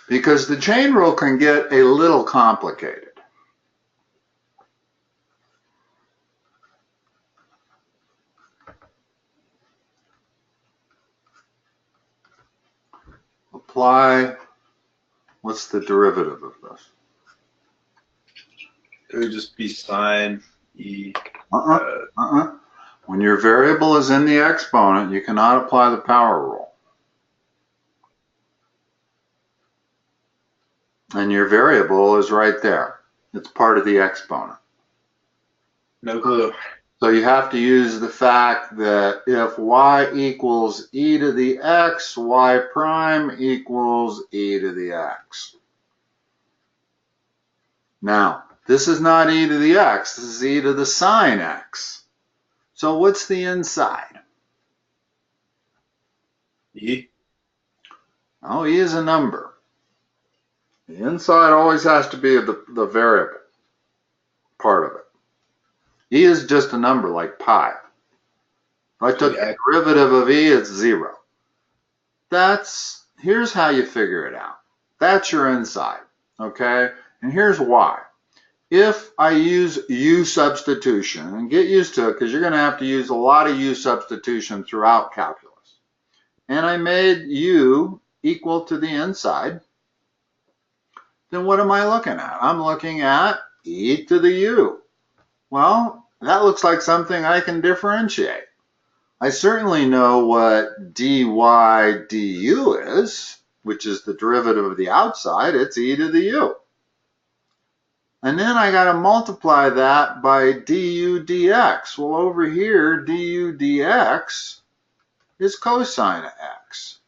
because the chain rule can get a little complicated. Apply, what's the derivative of this? It would just be sine e. When your variable is in the exponent, you cannot apply the power rule. And your variable is right there. It's part of the exponent. No clue. So you have to use the fact that if y equals e to the x, y prime equals e to the x. Now, this is not e to the x, this is e to the sine x. So what's the inside? E. Oh, e is a number. The inside always has to be the variable part of it. E is just a number like pi. If I took the derivative of e, it's 0. Here's how you figure it out. That's your inside, okay? And here's why. If I use u substitution, and get used to it because you're going to have to use a lot of u substitution throughout calculus, and I made u equal to the inside, then what am I looking at? I'm looking at e to the u. Well, that looks like something I can differentiate. I certainly know what dy du is, which is the derivative of the outside. It's e to the u. And then I got to multiply that by du dx. Well, over here, du dx is cosine of x.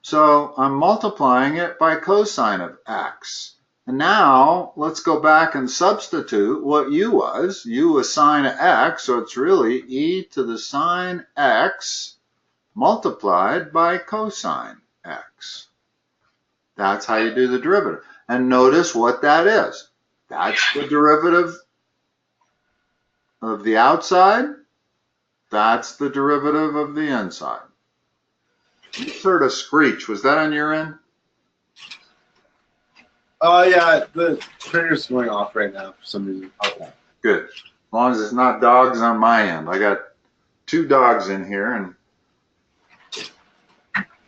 So I'm multiplying it by cosine of x. And now let's go back and substitute what u was. U was sine of x, so it's really e to the sine x multiplied by cosine x. That's how you do the derivative. And notice what that is. That's the derivative of the outside. That's the derivative of the inside. You heard a screech. Was that on your end? Oh, yeah, the printer's going off right now for some reason. Okay, good. As long as it's not dogs on my end. I got 2 dogs in here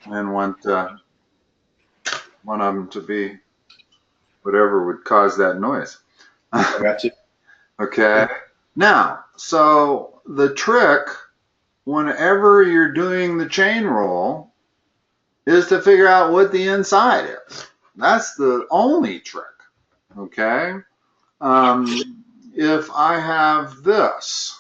and want one of them to be whatever would cause that noise. I got you. Okay. Now, so the trick whenever you're doing the chain rule is to figure out what the inside is. That's the only trick, okay? If I have this,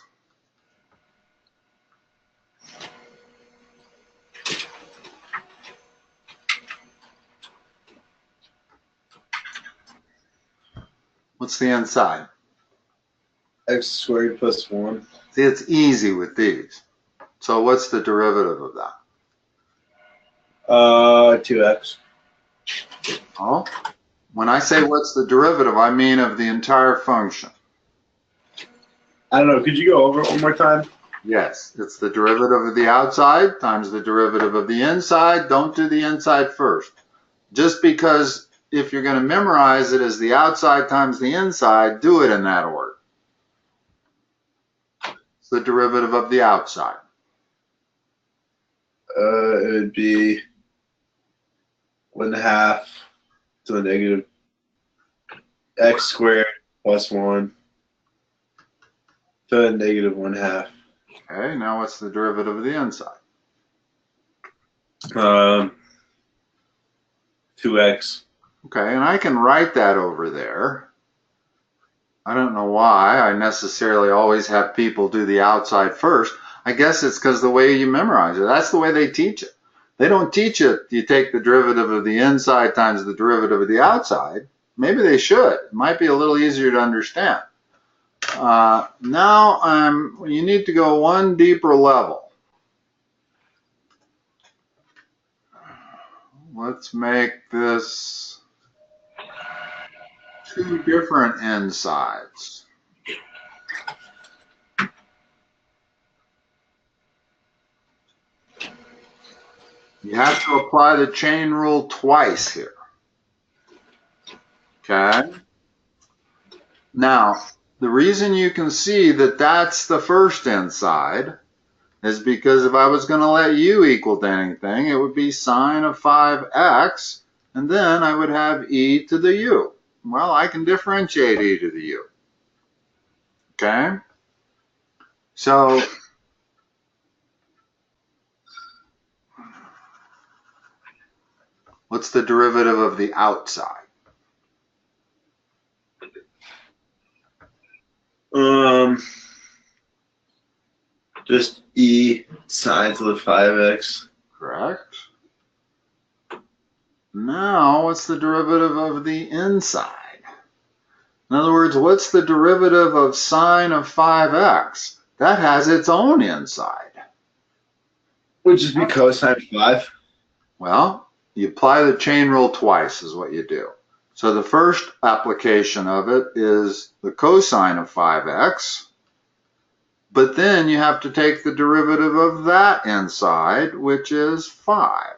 what's the inside? X squared plus 1. See, it's easy with these. So what's the derivative of that? 2x. Oh, when I say what's the derivative, I mean of the entire function. I don't know. Could you go over it one more time? Yes, it's the derivative of the outside times the derivative of the inside. Don't do the inside first. Just because if you're going to memorize it as the outside times the inside, do it in that order. It's the derivative of the outside. It would be 1/2 to the negative x squared plus 1 to the negative 1/2. Okay, now what's the derivative of the inside? 2x. Okay, and I can write that over there. I don't know why I necessarily always have people do the outside first. I guess it's because the way you memorize it. That's the way they teach it. They don't teach it, you take the derivative of the inside times the derivative of the outside. Maybe they should. It might be a little easier to understand. Now you need to go one deeper level. Let's make this 2 different insides. You have to apply the chain rule twice here. Okay. Now, the reason you can see that that's the first inside is because if I was going to let u equal to anything, it would be sine of 5x, and then I would have e to the u. Well, I can differentiate e to the u. Okay? So, what's the derivative of the outside? Just e sine to the 5x. Correct. Now, what's the derivative of the inside? In other words, what's the derivative of sine of 5x? That has its own inside. Would just be cosine 5. Well, you apply the chain rule twice is what you do. So the first application of it is the cosine of 5x, but then you have to take the derivative of that inside, which is 5.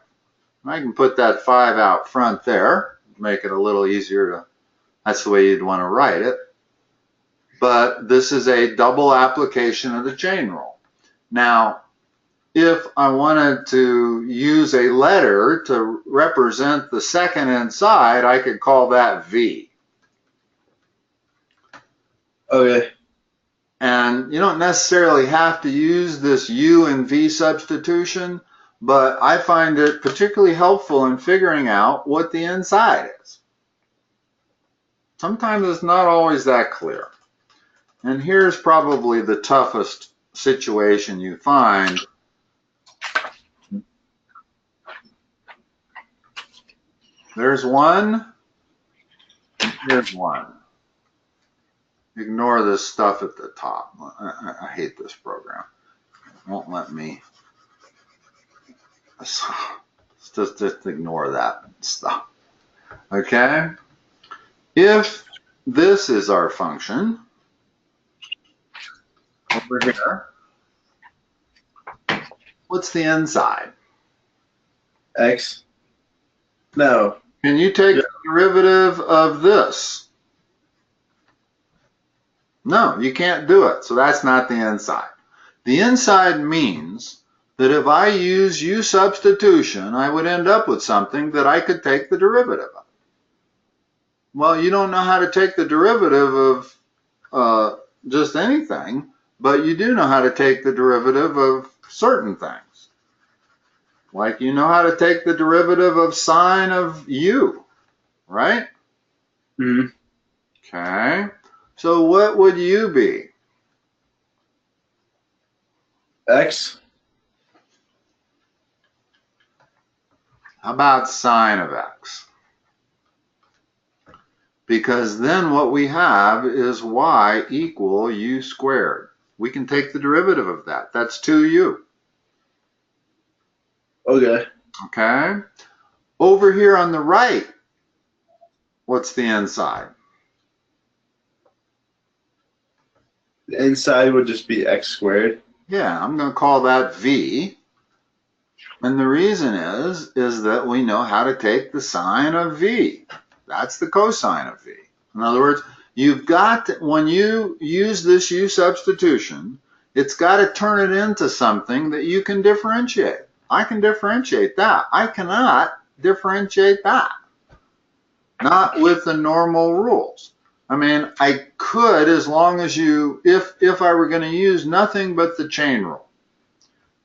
And I can put that 5 out front there, make it a little easier to, that's the way you'd want to write it. But this is a double application of the chain rule. Now, if I wanted to use a letter to represent the second inside, I could call that V. Okay. And you don't necessarily have to use this U and V substitution, but I find it particularly helpful in figuring out what the inside is. Sometimes it's not always that clear. And here's probably the toughest situation you find. There's one, and here's one. Ignore this stuff at the top. I hate this program. It won't let me. Just ignore that stuff. Okay? If this is our function over here, what's the inside? X. No. Can you take the derivative of this? No, you can't do it. So that's not the inside. The inside means that if I use U substitution, I would end up with something that I could take the derivative of. Well, you don't know how to take the derivative of just anything, but you do know how to take the derivative of certain things. Like you know how to take the derivative of sine of U, right? Mm-hmm. Okay. So what would U be? X. How about sine of x? Because then what we have is y equal u squared. We can take the derivative of that. That's 2u. Okay. Okay. Over here on the right, what's the inside? The inside would just be x squared. Yeah, I'm going to call that v. And the reason is that we know how to take the sine of v. That's the cosine of v. In other words, you've got to, when you use this u substitution, it's got to turn it into something that you can differentiate. I can differentiate that. I cannot differentiate that. Not with the normal rules. I mean, I could as long as you, if I were going to use nothing but the chain rule,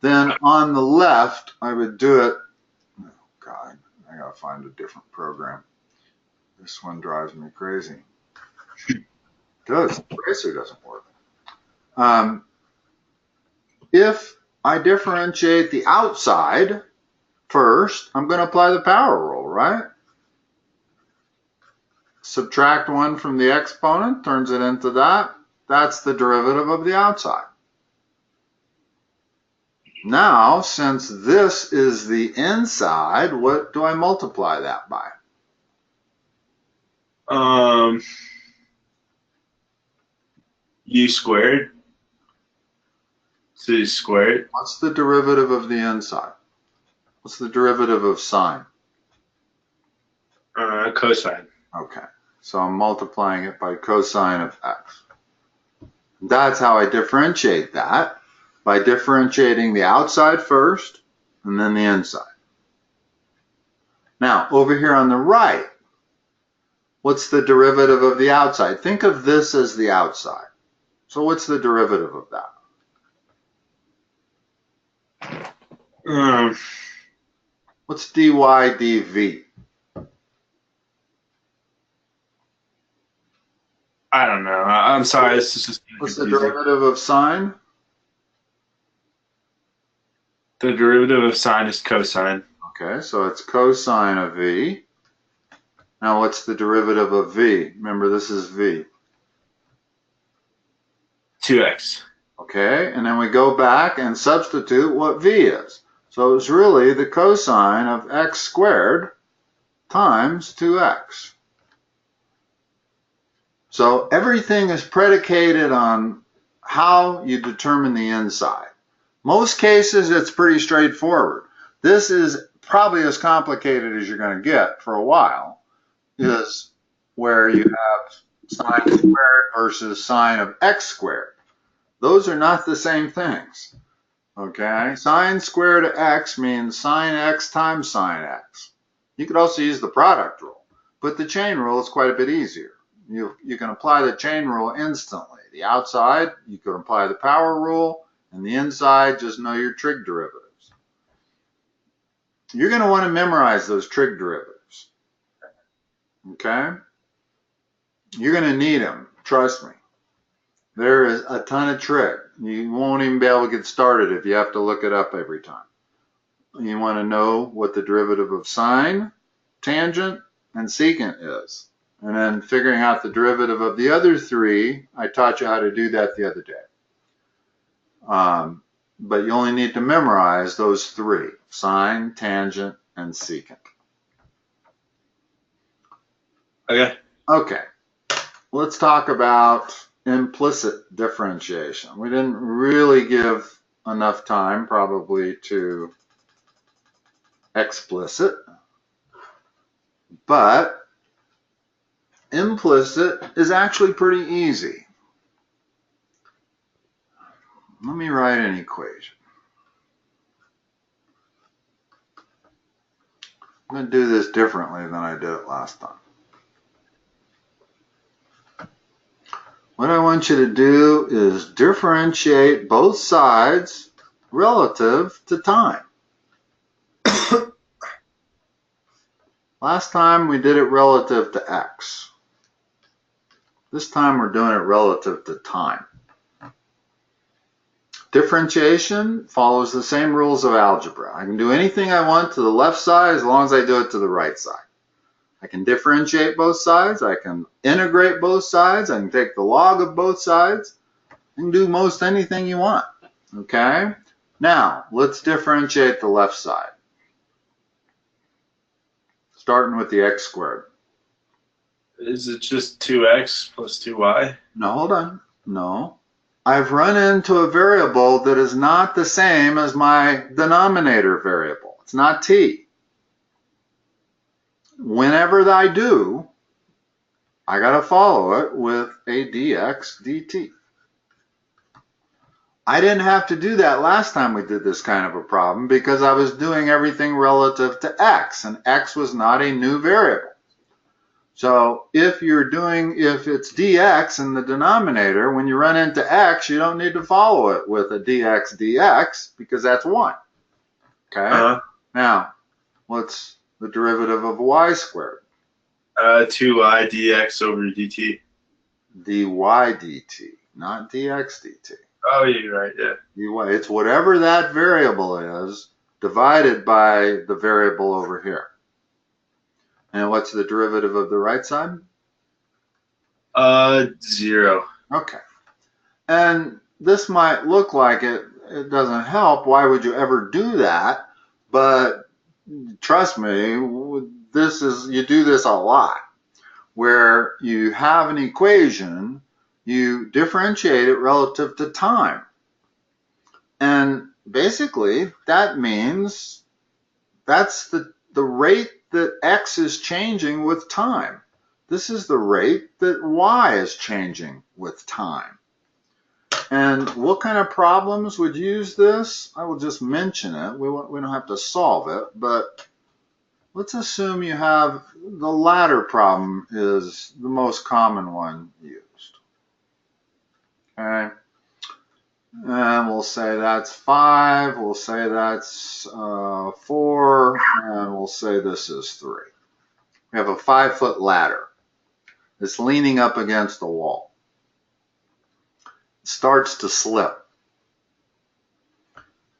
then on the left, I would do it. Oh, God, I got to find a different program. This one drives me crazy. It does. The eraser doesn't work. If I differentiate the outside first, I'm going to apply the power rule, right? Subtract 1 from the exponent, turns it into that. That's the derivative of the outside. Now, since this is the inside, what do I multiply that by? U squared. So squared. What's the derivative of the inside? What's the derivative of sine? Cosine. Okay. So I'm multiplying it by cosine of x. That's how I differentiate that, by differentiating the outside first and then the inside. Now, over here on the right, what's the derivative of the outside? Think of this as the outside. So what's the derivative of that? What's dy dv? I don't know. I'm sorry. This is just What's the confusing. derivative of sine? The derivative of sine is cosine. Okay, so it's cosine of v. Now what's the derivative of v? Remember, this is v. 2x. Okay, and then we go back and substitute what v is. So it's really the cosine of x squared times 2x. So everything is predicated on how you determine the inside. Most cases, it's pretty straightforward. This is probably as complicated as you're going to get for a while, is where you have sine squared versus sine of x squared. Those are not the same things. Okay, sine squared of x means sine x times sine x. You could also use the product rule, but the chain rule is quite a bit easier. You can apply the chain rule instantly. The outside, you can apply the power rule, and the inside, just know your trig derivatives. You're going to want to memorize those trig derivatives. Okay? You're going to need them, trust me. There is a ton of trig. You won't even be able to get started if you have to look it up every time. You want to know what the derivative of sine, tangent, and secant is. And then figuring out the derivative of the other three, I taught you how to do that the other day. But you only need to memorize those three: sine, tangent, and secant. Okay. Okay, let's talk about implicit differentiation. We didn't really give enough time probably to explicit, but implicit is actually pretty easy. Let me write an equation. I'm going to do this differently than I did it last time. What I want you to do is differentiate both sides relative to time. Last time we did it relative to x. This time we're doing it relative to time. Differentiation follows the same rules of algebra. I can do anything I want to the left side as long as I do it to the right side. I can differentiate both sides. I can integrate both sides. I can take the log of both sides. I can do most anything you want. Okay? Now, let's differentiate the left side. Starting with the x squared. Is it just 2x plus 2y? No, hold on. No. I've run into a variable that is not the same as my denominator variable. It's not t. Whenever I do, I got to follow it with a dx dt. I didn't have to do that last time we did this kind of a problem because I was doing everything relative to x, and x was not a new variable. So if it's dx in the denominator, when you run into x, you don't need to follow it with a dx dx because that's 1. Okay? Now, what's the derivative of y squared? 2y dx over dt. dy dt, not dx dt. Oh, yeah, you're right, yeah. dy, it's whatever that variable is divided by the variable over here. And what's the derivative of the right side? 0. Okay. And this might look like it doesn't help. Why would you ever do that? But trust me, you do this a lot, where you have an equation, you differentiate it relative to time. And basically, that means that's the rate that x is changing with time. this is the rate that y is changing with time. And what kind of problems would use this? I will just mention it. We don't have to solve it, but let's assume you have the ladder problem is the most common one used. Okay. And we'll say that's 5, we'll say that's 4, and we'll say this is 3. We have a 5-foot ladder. It's leaning up against the wall. It starts to slip.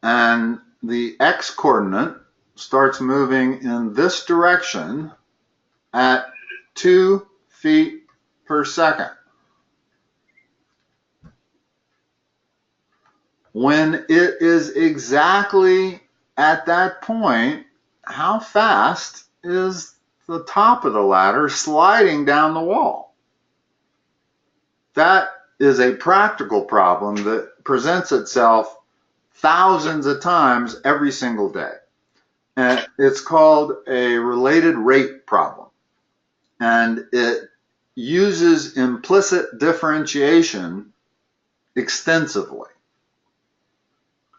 And the x-coordinate starts moving in this direction at 2 feet per second. When it is exactly at that point, how fast is the top of the ladder sliding down the wall? That is a practical problem that presents itself thousands of times every single day. And it's called a related rate problem. And it uses implicit differentiation extensively.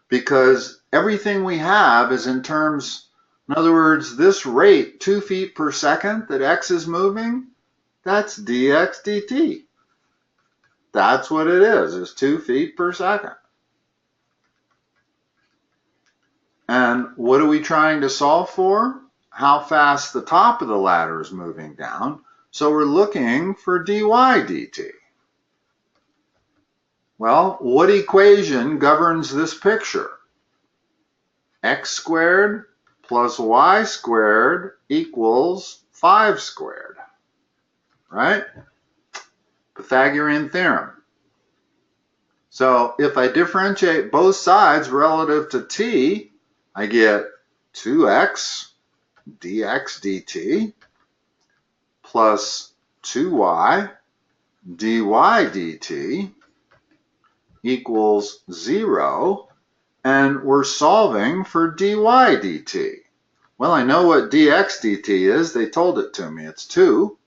Because everything we have is in terms, in other words, this rate, 2 feet per second that x is moving, that's dx dt. That's what it is 2 feet per second. And what are we trying to solve for? How fast the top of the ladder is moving down. So we're looking for dy dt. Well, what equation governs this picture? X squared plus y squared equals 5 squared, right? Pythagorean theorem. So if I differentiate both sides relative to t, I get 2x dx dt plus 2y dy dt equals 0, and we're solving for dy dt. Well, I know what dx dt is. They told it to me. It's 2.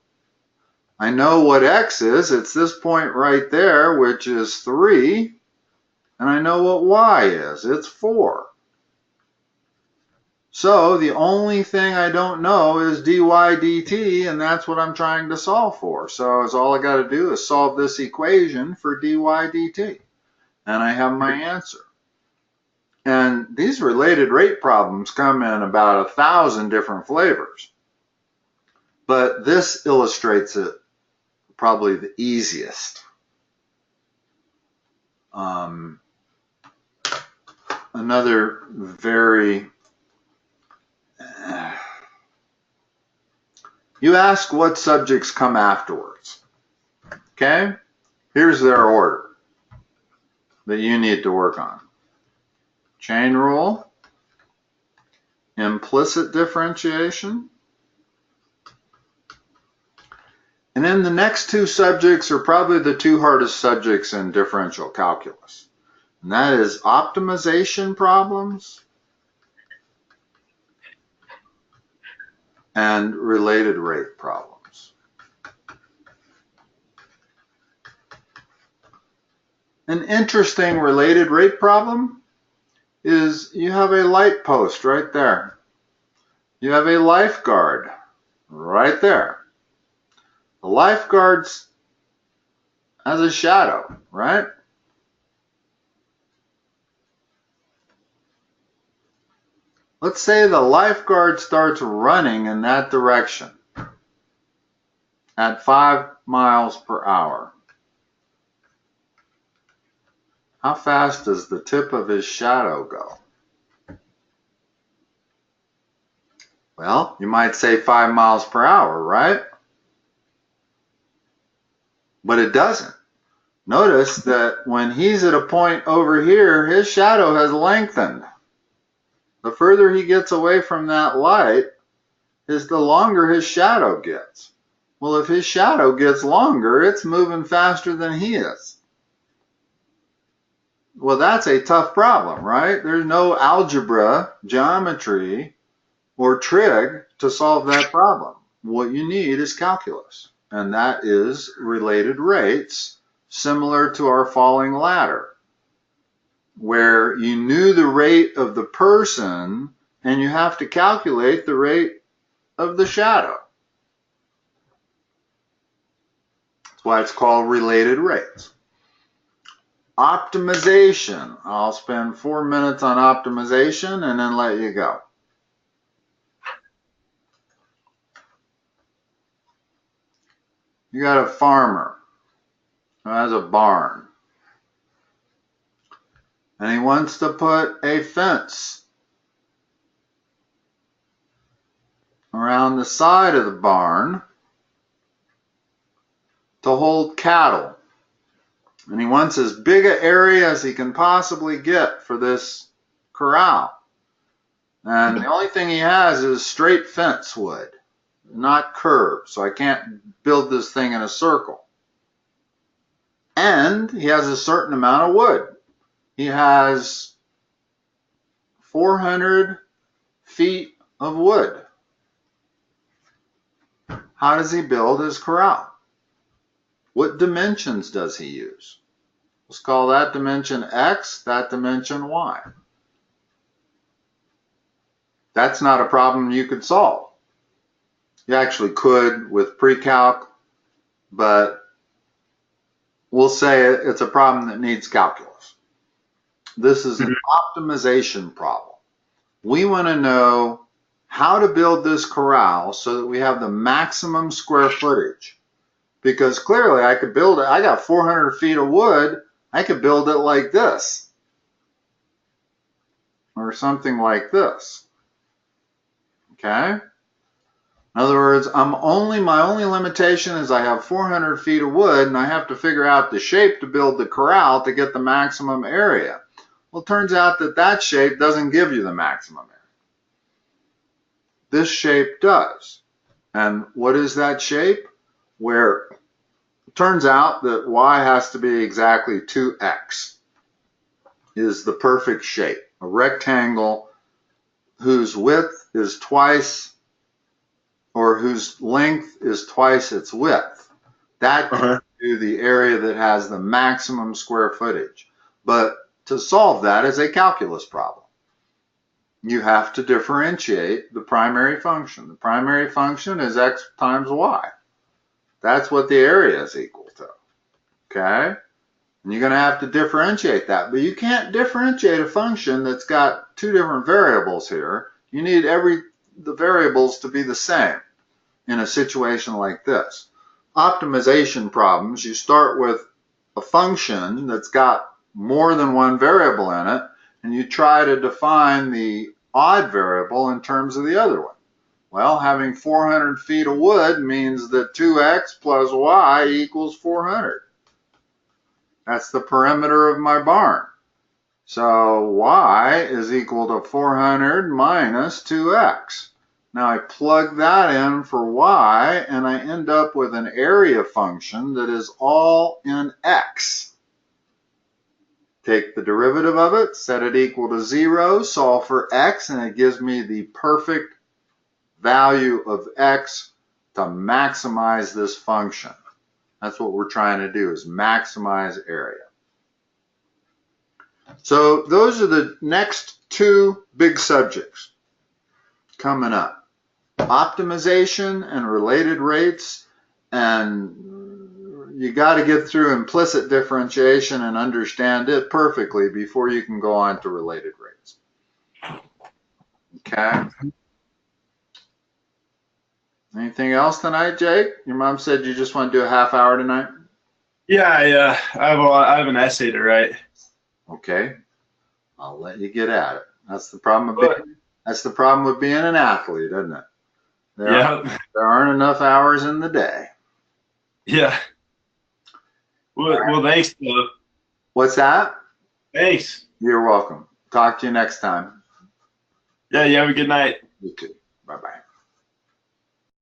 I know what x is. It's this point right there, which is 3. And I know what y is. It's 4. So the only thing I don't know is dy dt, and that's what I'm trying to solve for. So all I got to do is solve this equation for dy dt. And I have my answer. And these related rate problems come in about 1,000 different flavors. But this illustrates it probably the easiest. Another very... You ask what subjects come afterwards. Okay? Here's their order that you need to work on. Chain rule, implicit differentiation, and then the next 2 subjects are probably the 2 hardest subjects in differential calculus. And that is optimization problems and related rate problems. An interesting related rate problem is you have a light post right there. You have a lifeguard right there. The lifeguard has a shadow, right? Let's say the lifeguard starts running in that direction at 5 miles per hour. How fast does the tip of his shadow go? Well, you might say 5 miles per hour, right? But it doesn't. Notice that when he's at a point over here, his shadow has lengthened. The further he gets away from that light, the longer his shadow gets. Well, if his shadow gets longer, it's moving faster than he is. Well, that's a tough problem, right? There's no algebra, geometry, or trig to solve that problem. What you need is calculus. and that is related rates, similar to our falling ladder, where you knew the rate of the person and you have to calculate the rate of the shadow. That's why it's called related rates. Optimization. I'll spend 4 minutes on optimization and then let you go. You got a farmer who has a barn, and he wants to put a fence around the side of the barn to hold cattle. And he wants as big an area as he can possibly get for this corral. And the only thing he has is straight fence wood, not curved, so I can't build this thing in a circle. And he has a certain amount of wood. He has 400 feet of wood. How does he build his corral? What dimensions does he use? Let's call that dimension X, that dimension Y. That's not a problem you could solve. You actually could with precalc, but we'll say it's a problem that needs calculus. This is an optimization problem. We want to know how to build this corral so that we have the maximum square footage. Because clearly I could build it, I got 400 feet of wood, I could build it like this. Or something like this. Okay? In other words, my only limitation is I have 400 feet of wood and I have to figure out the shape to build the corral to get the maximum area. Well, it turns out that that shape doesn't give you the maximum area. This shape does. And what is that shape? Where it turns out that y has to be exactly 2x is the perfect shape. A rectangle whose width is twice, or whose length is twice its width. That gives you the area that has the maximum square footage. But to solve that is a calculus problem. You have to differentiate the primary function. The primary function is x times y. That's what the area is equal to. Okay? And you're going to have to differentiate that. But you can't differentiate a function that's got two different variables here. You need the variables to be the same in a situation like this. Optimization problems, you start with a function that's got more than one variable in it, and you try to define the odd variable in terms of the other one. Well, having 400 feet of wood means that 2x plus y equals 400. That's the perimeter of my barn. So y is equal to 400 minus 2x. Now I plug that in for y, and I end up with an area function that is all in x. Take the derivative of it, set it equal to 0, solve for x, and it gives me the perfect value of x to maximize this function. That's what we're trying to do, is maximize area. So those are the next two big subjects coming up. Optimization and related rates, and you got to get through implicit differentiation and understand it perfectly before you can go on to related rates. Okay? Anything else tonight, Jake? Your mom said you just want to do a half hour tonight? Yeah. I have an essay to write. Okay. I'll let you get at it. That's the problem with being an athlete, isn't it? There aren't enough hours in the day. Yeah. Well, thanks, Philip. What's that? Thanks. You're welcome. Talk to you next time. Yeah, you have a good night. You too. Bye-bye.